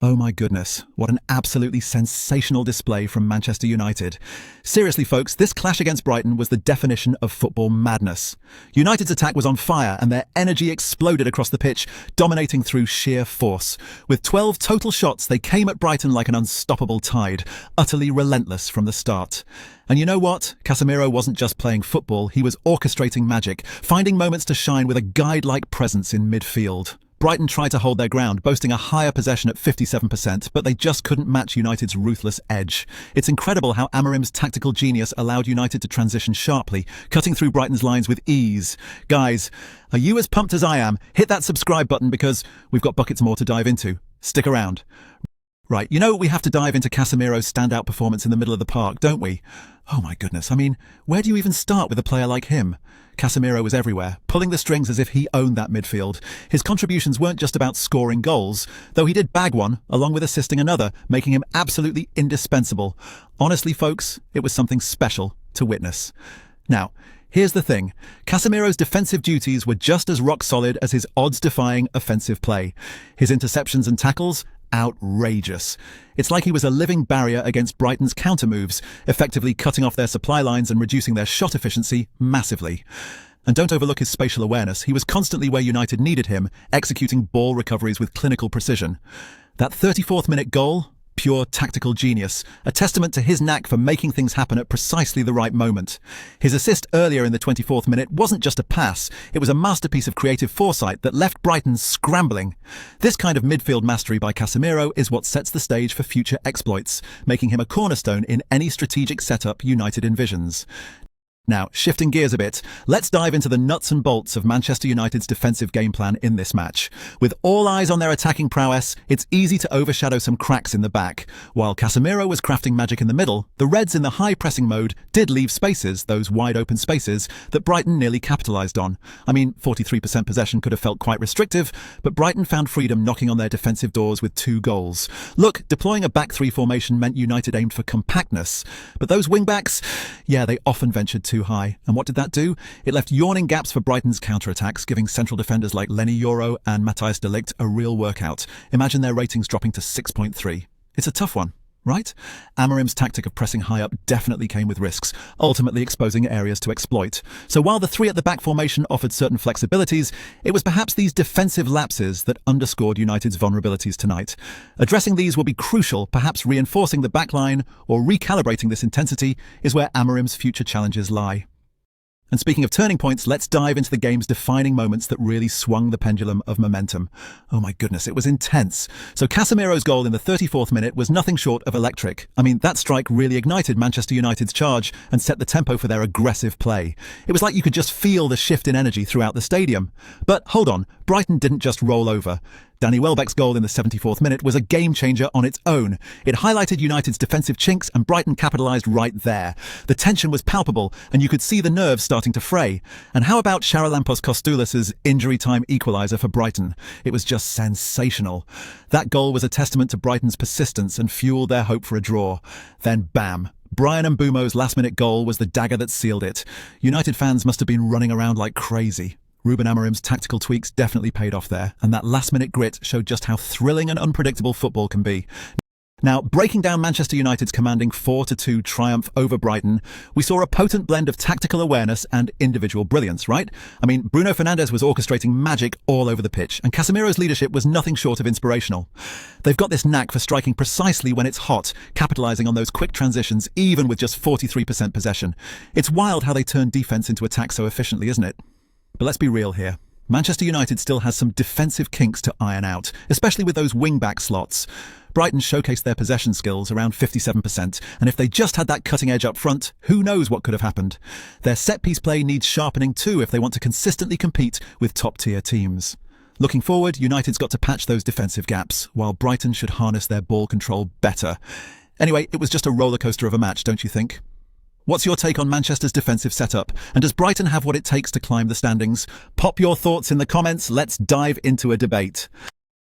Oh my goodness, what an absolutely sensational display from Manchester United. Seriously folks, this clash against Brighton was the definition of football madness. United's attack was on fire and their energy exploded across the pitch, dominating through sheer force. With 12 total shots, they came at Brighton like an unstoppable tide, utterly relentless from the start. And you know what? Casemiro wasn't just playing football, he was orchestrating magic, finding moments to shine with a guide-like presence in midfield. Brighton tried to hold their ground, boasting a higher possession at 57%, but they just couldn't match United's ruthless edge. It's incredible how Amarim's tactical genius allowed United to transition sharply, cutting through Brighton's lines with ease. Guys, are you as pumped as I am? Hit that subscribe button because we've got buckets more to dive into. Stick around. Right, you know we have to dive into Casemiro's standout performance in the middle of the park, don't we? Oh my goodness, I mean, where do you even start with a player like him? Casemiro was everywhere, pulling the strings as if he owned that midfield. His contributions weren't just about scoring goals, though he did bag one, along with assisting another, making him absolutely indispensable. Honestly, folks, it was something special to witness. Now, here's the thing. Casemiro's defensive duties were just as rock-solid as his odds-defying offensive play. His interceptions and tackles, outrageous. It's like he was a living barrier against Brighton's counter-moves, effectively cutting off their supply lines and reducing their shot efficiency massively. And don't overlook his spatial awareness. He was constantly where United needed him, executing ball recoveries with clinical precision. That 34th minute goal? Pure tactical genius, a testament to his knack for making things happen at precisely the right moment. His assist earlier in the 24th minute wasn't just a pass, it was a masterpiece of creative foresight that left Brighton scrambling. This kind of midfield mastery by Casemiro is what sets the stage for future exploits, making him a cornerstone in any strategic setup United envisions. Now, shifting gears a bit, let's dive into the nuts and bolts of Manchester United's defensive game plan in this match. With all eyes on their attacking prowess, it's easy to overshadow some cracks in the back. While Casemiro was crafting magic in the middle, the Reds in the high-pressing mode did leave spaces, those wide-open spaces, that Brighton nearly capitalised on. I mean, 43% possession could have felt quite restrictive, but Brighton found freedom knocking on their defensive doors with 2 goals. Look, deploying a back-3 formation meant United aimed for compactness, but those wing-backs, yeah, they often ventured too high. And what did that do? It left yawning gaps for Brighton's counter-attacks, giving central defenders like Lenny Yoro and Matthijs de Ligt a real workout. Imagine their ratings dropping to 6.3. It's a tough one, right? Amarim's tactic of pressing high up definitely came with risks, ultimately exposing areas to exploit. So while the 3 at the back formation offered certain flexibilities, it was perhaps these defensive lapses that underscored United's vulnerabilities tonight. Addressing these will be crucial, perhaps reinforcing the backline or recalibrating this intensity is where Amarim's future challenges lie. And speaking of turning points, let's dive into the game's defining moments that really swung the pendulum of momentum. Oh my goodness, it was intense. So Casemiro's goal in the 34th minute was nothing short of electric. I mean, that strike really ignited Manchester United's charge and set the tempo for their aggressive play. It was like you could just feel the shift in energy throughout the stadium. But hold on, Brighton didn't just roll over. Danny Welbeck's goal in the 74th minute was a game-changer on its own. It highlighted United's defensive chinks and Brighton capitalised right there. The tension was palpable and you could see the nerves starting to fray. And how about Charalampos Kostoulis' injury-time equaliser for Brighton? It was just sensational. That goal was a testament to Brighton's persistence and fueled their hope for a draw. Then bam! Bryan Mbeumo's last-minute goal was the dagger that sealed it. United fans must have been running around like crazy. Ruben Amarim's tactical tweaks definitely paid off there, and that last-minute grit showed just how thrilling and unpredictable football can be. Now, breaking down Manchester United's commanding 4-2 triumph over Brighton, we saw a potent blend of tactical awareness and individual brilliance, right? I mean, Bruno Fernandes was orchestrating magic all over the pitch, and Casemiro's leadership was nothing short of inspirational. They've got this knack for striking precisely when it's hot, capitalising on those quick transitions, even with just 43% possession. It's wild how they turn defence into attack so efficiently, isn't it? But let's be real here. Manchester United still has some defensive kinks to iron out, especially with those wing-back slots. Brighton showcased their possession skills around 57%, and if they just had that cutting edge up front, who knows what could have happened. Their set-piece play needs sharpening too if they want to consistently compete with top-tier teams. Looking forward, United's got to patch those defensive gaps, while Brighton should harness their ball control better. Anyway, it was just a rollercoaster of a match, don't you think? What's your take on Manchester's defensive setup? And does Brighton have what it takes to climb the standings? Pop your thoughts in the comments. Let's dive into a debate.